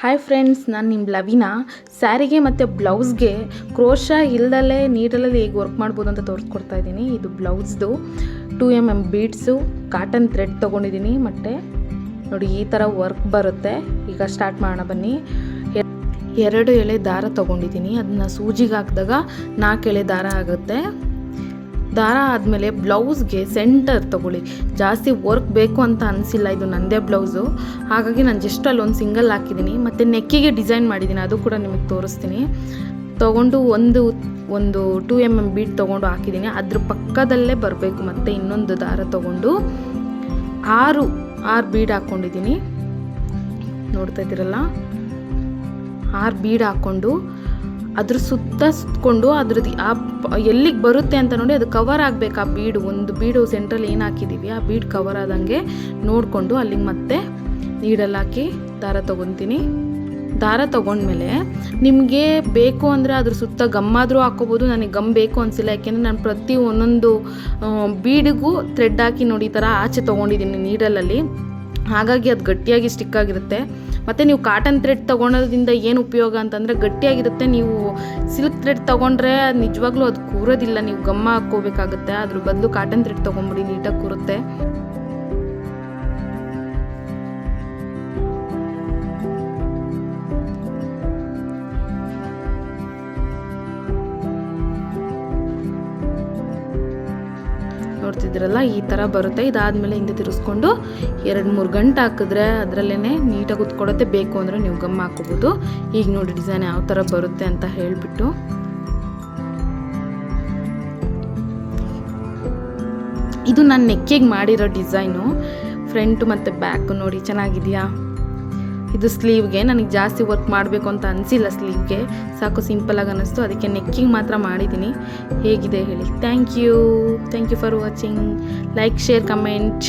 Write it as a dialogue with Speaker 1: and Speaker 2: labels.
Speaker 1: Hi friends, ನಾನು ನಿಮ್ಮ ಲವಿನಾ. ಸ್ಯಾರಿಗೆ ಮತ್ತು ಬ್ಲೌಸ್ಗೆ ಕ್ರೋಶ ಇಲ್ದಲೇ ನೀಡಲಲ್ಲಿ ಹೇಗೆ ವರ್ಕ್ ಮಾಡ್ಬೋದು ಅಂತ ತೋರಿಸ್ಕೊಡ್ತಾ ಇದ್ದೀನಿ. ಇದು ಬ್ಲೌಸ್ದು 2mm ಬೀಡ್ಸು, ಕಾಟನ್ ಥ್ರೆಡ್ ತೊಗೊಂಡಿದ್ದೀನಿ. ಮತ್ತು ನೋಡಿ ಈ ಥರ ವರ್ಕ್ ಬರುತ್ತೆ. ಈಗ ಸ್ಟಾರ್ಟ್ ಮಾಡೋಣ ಬನ್ನಿ. 2 ಎಳೆ ದಾರ ತೊಗೊಂಡಿದ್ದೀನಿ. ಅದನ್ನ ಸೂಜಿಗೆ ಹಾಕಿದಾಗ 4 ಎಳೆ ದಾರ ಆಗುತ್ತೆ. ದಾರ ಆದಮೇಲೆ ಬ್ಲೌಸ್ಗೆ ಸೆಂಟರ್ ತೊಗೊಳ್ಳಿ. ಜಾಸ್ತಿ ವರ್ಕ್ ಬೇಕು ಅಂತ ಅನಿಸಿಲ್ಲ, ಇದು ನನ್ನದೇ ಬ್ಲೌಸು, ಹಾಗಾಗಿ ನಾನು ಜಸ್ಟ್ ಅಲ್ಲೊಂದು ಸಿಂಗಲ್ ಹಾಕಿದ್ದೀನಿ. ಮತ್ತು ನೆಕ್ಕಿಗೆ ಡಿಸೈನ್ ಮಾಡಿದ್ದೀನಿ, ಅದು ಕೂಡ ನಿಮಗೆ ತೋರಿಸ್ತೀನಿ. ತೊಗೊಂಡು ಒಂದು 2mm ಬೀಡ್ ತೊಗೊಂಡು ಹಾಕಿದ್ದೀನಿ. ಅದ್ರ ಪಕ್ಕದಲ್ಲೇ ಬರಬೇಕು. ಮತ್ತು ಇನ್ನೊಂದು ದಾರ ತೊಗೊಂಡು 6 ಬೀಡ್ ಹಾಕ್ಕೊಂಡಿದ್ದೀನಿ. ನೋಡ್ತಾ ಇದ್ದೀರಲ್ಲ, 6 ಬೀಡ್ ಹಾಕ್ಕೊಂಡು ಅದ್ರ ಸುತ್ತಕೊಂಡು ಅದ್ರದ್ದು ಎಲ್ಲಿಗೆ ಬರುತ್ತೆ ಅಂತ ನೋಡಿ ಅದು ಕವರ್ ಆಗಬೇಕು. ಆ ಬೀಡು, ಒಂದು ಬೀಡು ಸೆಂಟ್ರಲ್ಲಿ ಏನು ಹಾಕಿದ್ದೀವಿ ಆ ಬೀಡ್ ಕವರ್ ಆದಂಗೆ ನೋಡಿಕೊಂಡು ಅಲ್ಲಿಗೆ ಮತ್ತೆ ನೀಡಲ್ಲಿ ಹಾಕಿ ದಾರ ತೊಗೊತೀನಿ. ದಾರ ತೊಗೊಂಡ್ಮೇಲೆ ನಿಮಗೆ ಬೇಕು ಅಂದರೆ ಅದ್ರ ಸುತ್ತ ಗಮ್ಮಾದರೂ ಹಾಕ್ಕೋಬೋದು. ನನಗೆ ಗಮ್ ಬೇಕು ಅನಿಸಿಲ್ಲ, ಯಾಕೆಂದರೆ ನಾನು ಪ್ರತಿ ಒಂದೊಂದು ಬೀಡಿಗೂ ಥ್ರೆಡ್ ಹಾಕಿ ನೋಡಿ ಈ ಥರ ಆಚೆ ತೊಗೊಂಡಿದ್ದೀನಿ ನೀಡಲಲ್ಲಿ, ಹಾಗಾಗಿ ಅದು ಗಟ್ಟಿಯಾಗಿ ಸ್ಟಿಕ್ ಆಗಿರುತ್ತೆ. ಮತ್ತು ನೀವು ಕಾಟನ್ ಥ್ರೆಡ್ ತೊಗೊಳೋದ್ರಿಂದ ಏನು ಉಪಯೋಗ ಅಂತಂದರೆ ಗಟ್ಟಿಯಾಗಿರುತ್ತೆ. ನೀವು ಸಿಲ್ಕ್ ಥ್ರೆಡ್ ತೊಗೊಂಡ್ರೆ ನಿಜವಾಗ್ಲೂ ಅದು ಕೂರೋದಿಲ್ಲ, ನೀವು ಗಮ್ಮ ಹಾಕ್ಕೋಬೇಕಾಗುತ್ತೆ. ಅದ್ರ ಬದಲು ಕಾಟನ್ ಥ್ರೆಡ್ ತೊಗೊಂಬಿಡಿ, ನೀಟಾಗಿ ಕೂರುತ್ತೆ. ನೋಡ್ತಿದ್ರಲ್ಲ, ಈ ಥರ ಬರುತ್ತೆ. ಇದಾದಮೇಲೆ ಹಿಂದೆ ತಿರ್ಸ್ಕೊಂಡು 2-3 ಗಂಟೆ ಹಾಕಿದ್ರೆ ಅದರಲ್ಲೇ ನೀಟಾಗಿ ಕುತ್ಕೊಡುತ್ತೆ. ಬೇಕು ಅಂದರೆ ನೀವು ಗಮ್ ಹಾಕೋಬೋದು. ಈಗ ನೋಡಿ ಡಿಸೈನ್ ಯಾವ ಥರ ಬರುತ್ತೆ ಅಂತ ಹೇಳಿಬಿಟ್ಟು, ಇದು ನಾನು ನೆಕ್ಕಿಗೆ ಮಾಡಿರೋ ಡಿಸೈನು. ಫ್ರಂಟು ಮತ್ತು ಬ್ಯಾಕು ನೋಡಿ ಚೆನ್ನಾಗಿದೆಯಾ. ಇದು ಸ್ಲೀವ್ಗೆ ನನಗೆ ಜಾಸ್ತಿ ವರ್ಕ್ ಮಾಡಬೇಕು ಅಂತ ಅನಿಸಿಲ್ಲ, ಸ್ಲೀವ್ಗೆ ಸಾಕು ಸಿಂಪಲಾಗಿ ಅನ್ನಿಸ್ತು, ಅದಕ್ಕೆ ನೆಕ್ಕಿಂಗ್ ಮಾತ್ರ ಮಾಡಿದ್ದೀನಿ. ಹೇಗಿದೆ ಹೇಳಿ. Thank you for watching. Like, share, comment.